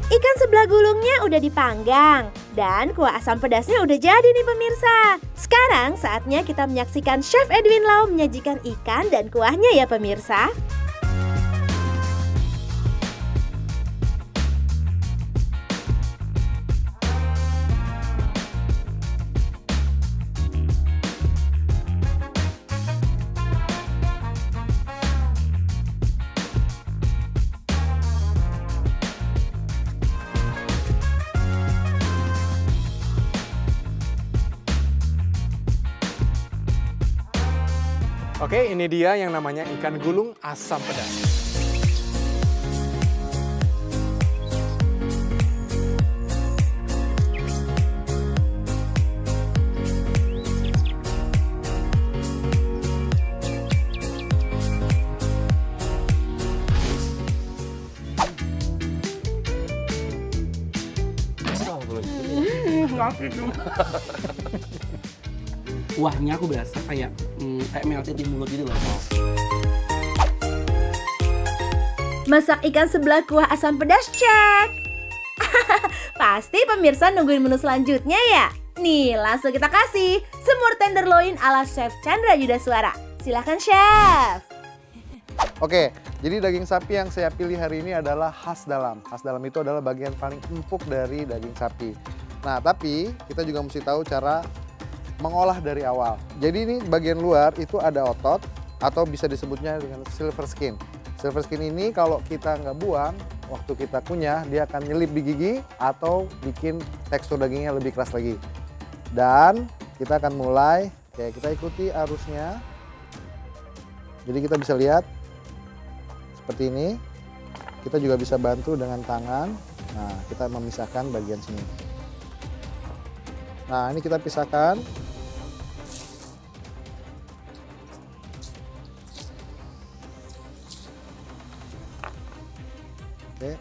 Ikan sebelah gulungnya udah dipanggang dan kuah asam pedasnya udah jadi nih pemirsa. Sekarang saatnya kita menyaksikan Chef Edwin Lau menyajikan ikan dan kuahnya ya pemirsa. Oke, ini dia yang namanya ikan gulung asam pedas. Kuahnya aku berasa kayak melted di mulut gitu loh. Masak ikan sebelah kuah asam pedas cek. Pasti pemirsa nungguin menu selanjutnya ya. Nih langsung kita kasih semur tenderloin ala Chef Chandra Yudaswara. Silahkan Chef. Oke, jadi daging sapi yang saya pilih hari ini adalah khas dalam. Khas dalam itu adalah bagian paling empuk dari daging sapi. Nah, tapi kita juga mesti tahu cara mengolah dari awal. Jadi ini bagian luar itu ada otot atau bisa disebutnya dengan silver skin. Silver skin ini kalau kita nggak buang, waktu kita kunyah dia akan nyelip di gigi atau bikin tekstur dagingnya lebih keras lagi. Dan kita akan mulai, kayak kita ikuti arusnya. Jadi kita bisa lihat seperti ini. Kita juga bisa bantu dengan tangan. Nah, kita memisahkan bagian sini. Nah, ini kita pisahkan. Oke.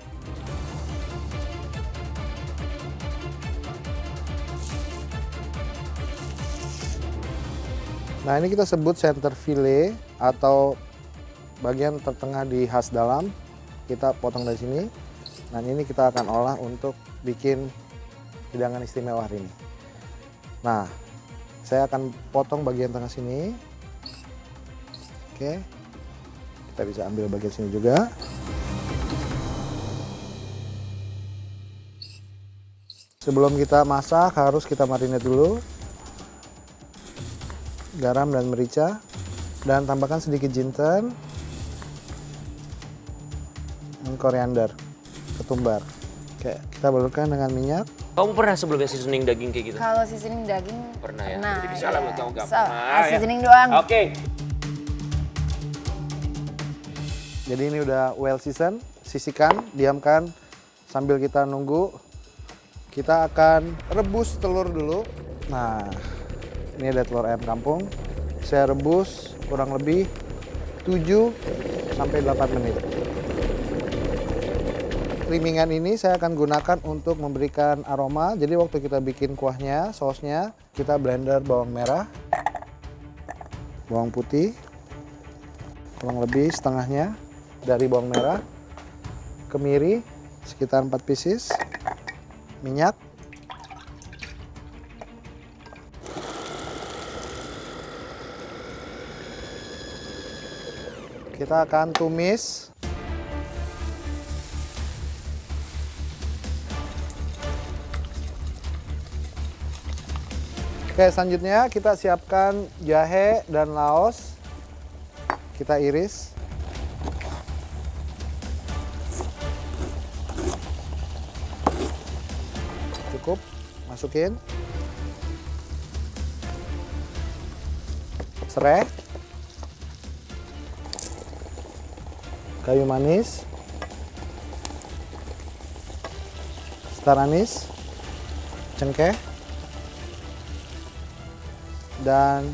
Nah, ini kita sebut center fillet atau bagian tertengah di khas dalam. Kita potong dari sini. Nah, ini kita akan olah untuk bikin hidangan istimewa hari ini. Nah, saya akan potong bagian tengah sini. Oke. Kita bisa ambil bagian sini juga. Sebelum kita masak harus kita marinate dulu. Garam dan merica. Dan tambahkan sedikit jinten. Dan koriander, ketumbar. Oke, kita balurkan dengan minyak. Kamu pernah sebelumnya seasoning daging kayak gitu? Kalau seasoning daging Pernah ya? pernah, Jadi bisa lah buat kamu gampang. Bisa. Ah, ya. Seasoning doang. Oke. Jadi ini udah well season. Sisihkan, diamkan sambil kita nunggu. Kita akan rebus telur dulu. Nah, ini ada telur ayam kampung. Saya rebus kurang lebih 7 sampai 8 menit. Creamingan ini saya akan gunakan untuk memberikan aroma. Jadi waktu kita bikin kuahnya, sausnya, kita blender bawang merah, bawang putih, kurang lebih setengahnya dari bawang merah, kemiri sekitar 4 pieces, minyak, kita akan tumis. Oke, selanjutnya kita siapkan jahe dan laos. Kita iris. Cukup, masukin. Serai. Kayu manis. Star anis. Cengkeh. Dan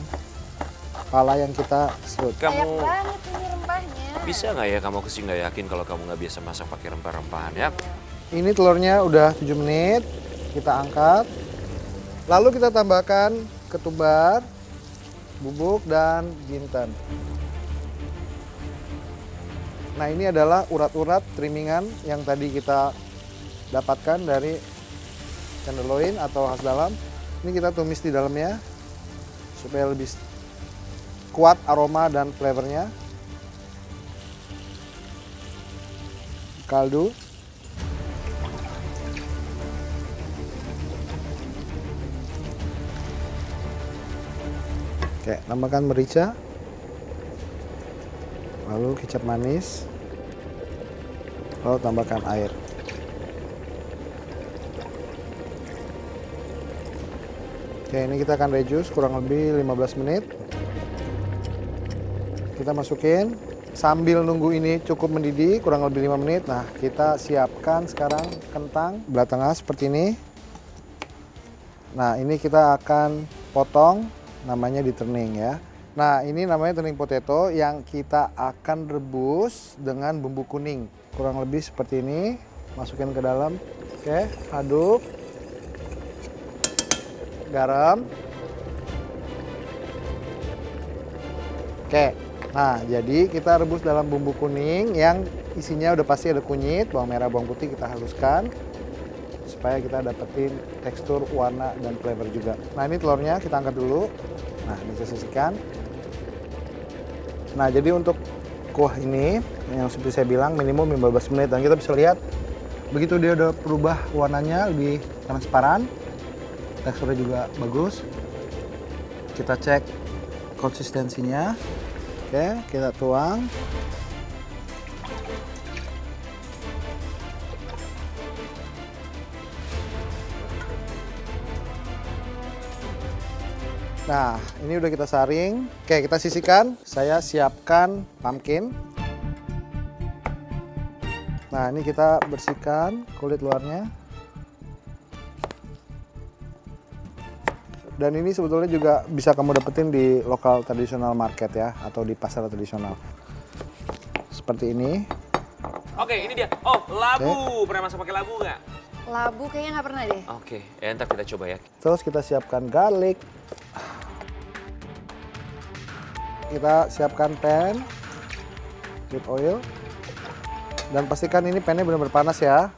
pala yang kita serut. Banyak Kamu banget ini rempahnya. bisa nggak ya kamu kesini nggak yakin kalau kamu nggak biasa masak pakai rempah-rempahan ya? Ini telurnya udah 7 menit, kita angkat. Lalu kita tambahkan ketumbar, bubuk, dan jinten. Nah, ini adalah urat-urat trimmingan yang tadi kita dapatkan dari tenderloin atau khas dalam. Ini kita tumis di dalamnya supaya lebih kuat aroma dan flavornya. Kaldu. Oke, tambahkan merica. Lalu kecap manis. Lalu tambahkan air. Oke, ini kita akan reduce kurang lebih 15 menit. Kita masukin sambil nunggu ini cukup mendidih kurang lebih 5 menit. Nah, kita siapkan sekarang kentang belah tengah seperti ini. Nah, ini kita akan potong, namanya di-turning ya. Nah, ini namanya turning potato yang kita akan rebus dengan bumbu kuning. Kurang lebih seperti ini. Masukin ke dalam. Oke, aduk. Garam. Oke, nah jadi kita rebus dalam bumbu kuning yang isinya udah pasti ada kunyit, bawang merah, bawang putih kita haluskan supaya kita dapetin tekstur, warna, dan flavor juga. Nah ini telurnya kita angkat dulu. Nah ini saya sisihkan. Nah jadi untuk kuah ini yang seperti saya bilang minimum 15 menit dan kita bisa lihat begitu dia udah berubah warnanya lebih transparan. Teksturnya juga bagus. Kita cek konsistensinya. Oke, kita tuang. Nah, ini udah kita saring. Oke, kita sisihkan. Saya siapkan pumpkin. Nah, ini kita bersihkan kulit luarnya. Dan ini sebetulnya juga bisa kamu dapetin di lokal tradisional market ya, atau di pasar tradisional. Seperti ini. Oke, ini dia. Oh, labu. Pernah masak pakai labu nggak? Labu kayaknya nggak pernah deh. Oke, ya ntar kita coba ya. Terus kita siapkan garlic. Kita siapkan pan with oil. Dan pastikan ini pannya benar-benar panas ya.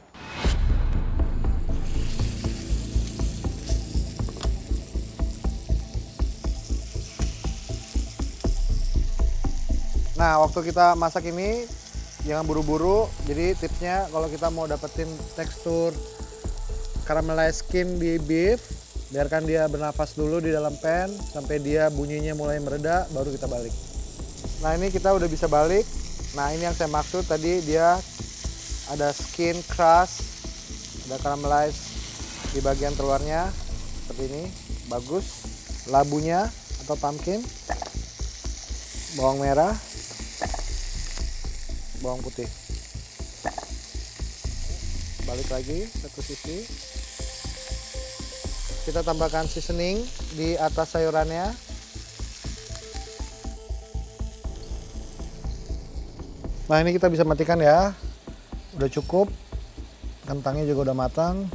Nah, waktu kita masak ini jangan buru-buru. Jadi tipsnya kalau kita mau dapetin tekstur caramelized skin di beef, biarkan dia bernafas dulu di dalam pan sampai dia bunyinya mulai mereda, baru kita balik. Nah, ini kita udah bisa balik. Nah, ini yang saya maksud tadi, dia ada skin crust, ada caramelized di bagian telurnya seperti ini, bagus. Labunya atau pumpkin, bawang merah, bawang putih. Balik lagi satu sisi. Kita tambahkan seasoning di atas sayurannya. Nah, ini kita bisa matikan ya. Udah cukup. Kentangnya juga udah matang.